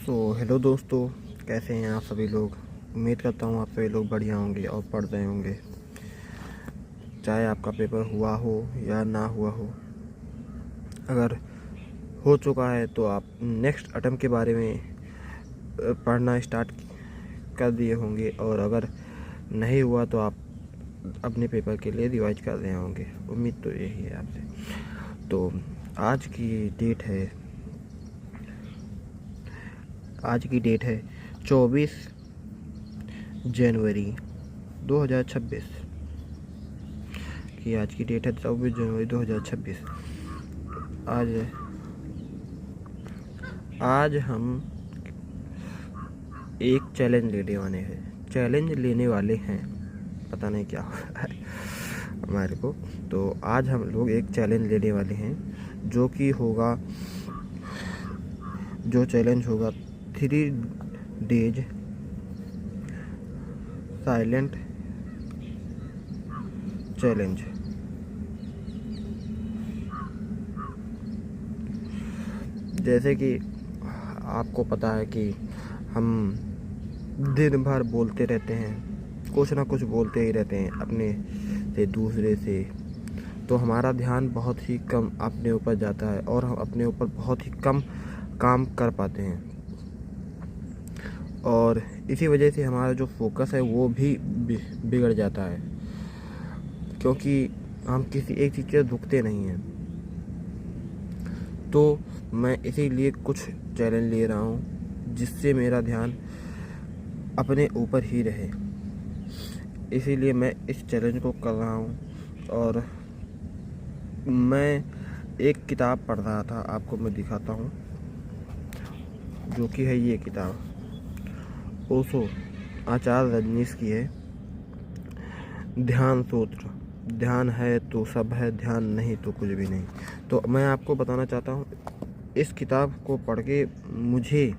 Hello दोस्तों, कैसे हैं आप सभी लोग। उम्मीद करता हूँ आप सभी लोग बढ़िया होंगे और पढ़ रहे होंगे। चाहे आपका पेपर हुआ हो या ना हुआ हो, अगर हो चुका है तो आप नेक्स्ट अटेम्प्ट के बारे में पढ़ना स्टार्ट कर दिए होंगे, और अगर नहीं हुआ तो आप अपने पेपर के लिए रिवाइज कर रहे होंगे। उम्मीद तो यही है आपसे। तो आज की डेट है आज की डेट है 24 जनवरी 2026 की। आज की डेट है 24 जनवरी 2026। आज हम एक चैलेंज लेने वाले हैं। पता नहीं क्या हो रहा है हमारे को। तो आज हम लोग एक चैलेंज लेने वाले हैं, जो चैलेंज होगा 3 डेज साइलेंट चैलेंज। जैसे कि आपको पता है कि हम दिन भर बोलते रहते हैं, कुछ ना कुछ बोलते ही रहते हैं अपने से दूसरे से। तो हमारा ध्यान बहुत ही कम अपने ऊपर जाता है और हम अपने ऊपर बहुत ही कम काम कर पाते हैं, और इसी वजह से हमारा जो फोकस है वो भी बिगड़ जाता है, क्योंकि हम किसी एक चीज़ से रुकते नहीं हैं। तो मैं इसीलिए कुछ चैलेंज ले रहा हूँ जिससे मेरा ध्यान अपने ऊपर ही रहे। इसीलिए मैं इस चैलेंज को कर रहा हूँ। और मैं एक किताब पढ़ रहा था, आपको मैं दिखाता हूँ, जो कि है ये किताब ओशो आचार्य रजनीश की है, ध्यान सूत्र। ध्यान है तो सब है, ध्यान नहीं तो कुछ भी नहीं। तो मैं आपको बताना चाहता हूँ, इस किताब को पढ़ के मुझे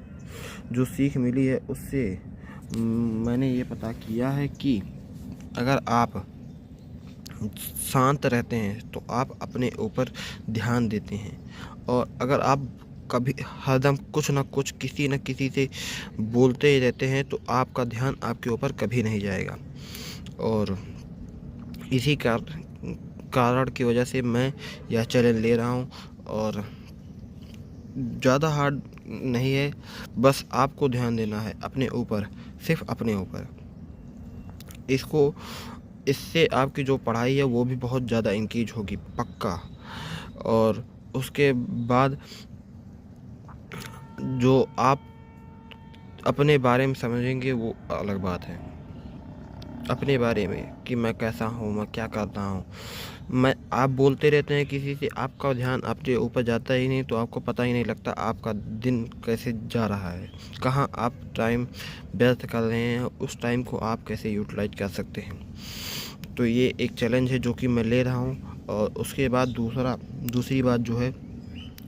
जो सीख मिली है उससे मैंने ये पता किया है कि अगर आप शांत रहते हैं तो आप अपने ऊपर ध्यान देते हैं, और अगर आप कभी हरदम कुछ ना कुछ किसी न किसी से बोलते ही रहते हैं तो आपका ध्यान आपके ऊपर कभी नहीं जाएगा। और इसी कारण की वजह से मैं यह चैलेंज ले रहा हूँ। और ज़्यादा हार्ड नहीं है, बस आपको ध्यान देना है अपने ऊपर, सिर्फ अपने ऊपर। इससे आपकी जो पढ़ाई है वो भी बहुत ज़्यादा इंक्रीज होगी, पक्का। और उसके बाद जो आप अपने बारे में समझेंगे वो अलग बात है। अपने बारे में कि मैं कैसा हूँ, मैं क्या करता हूँ। आप बोलते रहते हैं किसी से, आपका ध्यान आपके ऊपर जाता ही नहीं, तो आपको पता ही नहीं लगता आपका दिन कैसे जा रहा है, कहाँ आप टाइम व्यर्थ कर रहे हैं, उस टाइम को आप कैसे यूटिलाइज कर सकते हैं। तो ये एक चैलेंज है जो कि मैं ले रहा हूँ। और उसके बाद दूसरी बात जो है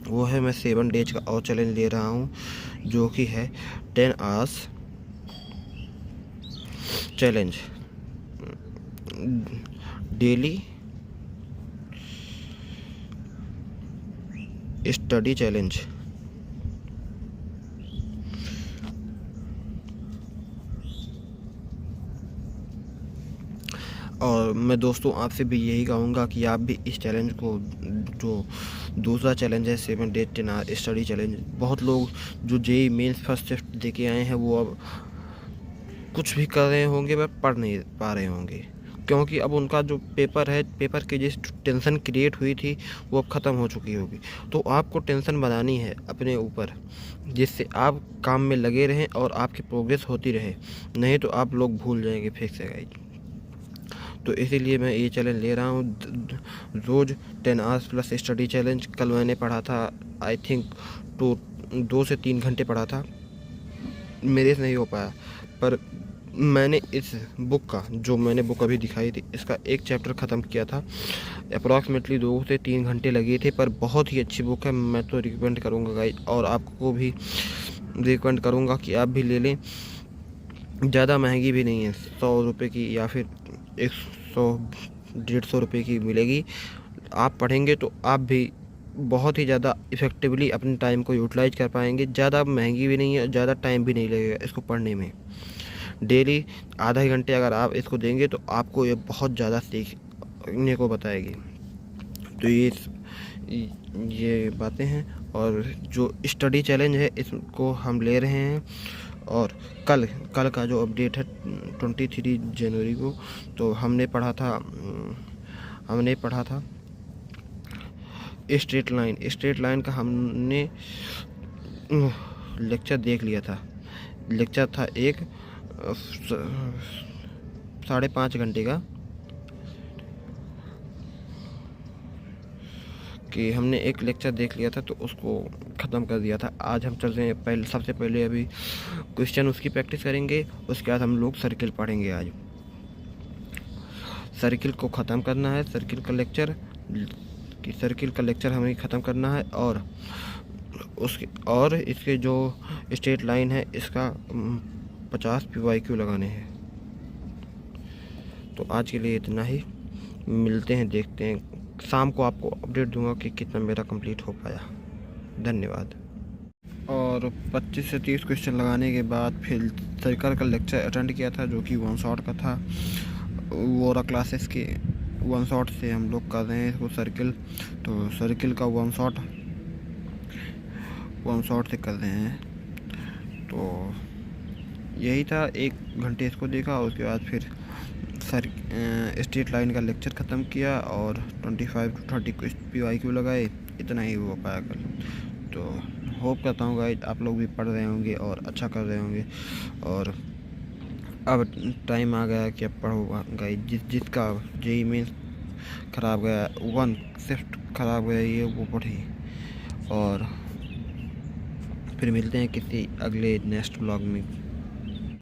वो है, मैं 7 डेज का और चैलेंज ले रहा हूँ, जो कि है 10 hours challenge, daily study challenge. और मैं दोस्तों आपसे भी यही कहूँगा कि आप भी इस चैलेंज को, जो दूसरा चैलेंज है 7 डेज 10 आवर स्टडी चैलेंज, बहुत लोग जो जेईई मेंस फर्स्ट शिफ्ट दे के आए हैं वो अब कुछ भी कर रहे होंगे पर पढ़ नहीं पा रहे होंगे, क्योंकि अब उनका जो पेपर की जिस टेंशन क्रिएट हुई थी वो अब ख़त्म हो चुकी होगी। तो आपको टेंशन बनानी है अपने ऊपर, जिससे आप काम में लगे रहें और आपकी प्रोग्रेस होती रहे, नहीं तो आप लोग भूल जाएंगे फिक्स है गाइस। तो इसीलिए मैं ये चैलेंज ले रहा हूँ, रोज़ 10 आवर्स प्लस स्टडी चैलेंज। कल मैंने पढ़ा था, आई थिंक 2 से 3 घंटे पढ़ा था, मेरे से नहीं हो पाया। पर मैंने इस बुक का, जो मैंने बुक अभी दिखाई थी, इसका एक चैप्टर ख़त्म किया था। अप्रॉक्सीमेटली 2 से 3 घंटे लगे थे, पर बहुत ही अच्छी बुक है। मैं तो रिकमेंड करूँगा गाइस, और आपको भी रिकमेंड करूँगा कि आप भी ले लें। ज़्यादा महंगी भी नहीं है, 100 रुपये की या फिर 100-150 रुपये की मिलेगी। आप पढ़ेंगे तो आप भी बहुत ही ज़्यादा इफ़ेक्टिवली अपने टाइम को यूटिलाइज कर पाएंगे। ज़्यादा महंगी भी नहीं है, ज़्यादा टाइम भी नहीं लगेगा इसको पढ़ने में। डेली आधा घंटे अगर आप इसको देंगे तो आपको ये बहुत ज़्यादा सीखने को बताएगी। तो ये बातें हैं। और जो स्टडी चैलेंज है इसको हम ले रहे हैं। और कल कल का जो अपडेट है 23 जनवरी को, तो हमने पढ़ा था स्ट्रेट लाइन का हमने लेक्चर देख लिया था। लेक्चर था एक 5.5 घंटे का, कि हमने एक लेक्चर देख लिया था तो उसको ख़त्म कर दिया था। आज हम चल रहे हैं, सबसे पहले अभी क्वेश्चन उसकी प्रैक्टिस करेंगे, उसके बाद हम लोग सर्किल पढ़ेंगे। आज सर्किल को ख़त्म करना है, सर्किल का लेक्चर हमें ख़त्म करना है। और इसके जो स्ट्रेट लाइन है इसका 50 PYQ लगाने हैं। तो आज के लिए इतना ही, मिलते हैं, देखते हैं। शाम को आपको अपडेट दूंगा कि कितना मेरा कंप्लीट हो पाया। धन्यवाद। और 25 से 30 क्वेश्चन लगाने के बाद फिर सर्किल का लेक्चर अटेंड किया था, जो कि 1 शॉट का था। वोरा क्लासेस के 1 शॉट से हम लोग कर रहे हैं इसको सर्किल। तो सर्किल का 1 शॉट से कर रहे हैं। तो यही था, 1 घंटे इसको देखा, उसके बाद फिर स्ट्रेट लाइन का लेक्चर ख़त्म किया और 25 to 30 PYQ लगाए। इतना ही हो पाया कल। तो होप करता हूँ गाइस आप लोग भी पढ़ रहे होंगे और अच्छा कर रहे होंगे। और अब टाइम आ गया कि अब पढ़ो गाइस। जिसका JEE मेंस ख़राब गया, 1 शिफ्ट ख़राब गई है, वो पढ़े। और फिर मिलते हैं किसी अगले नेक्स्ट व्लॉग में।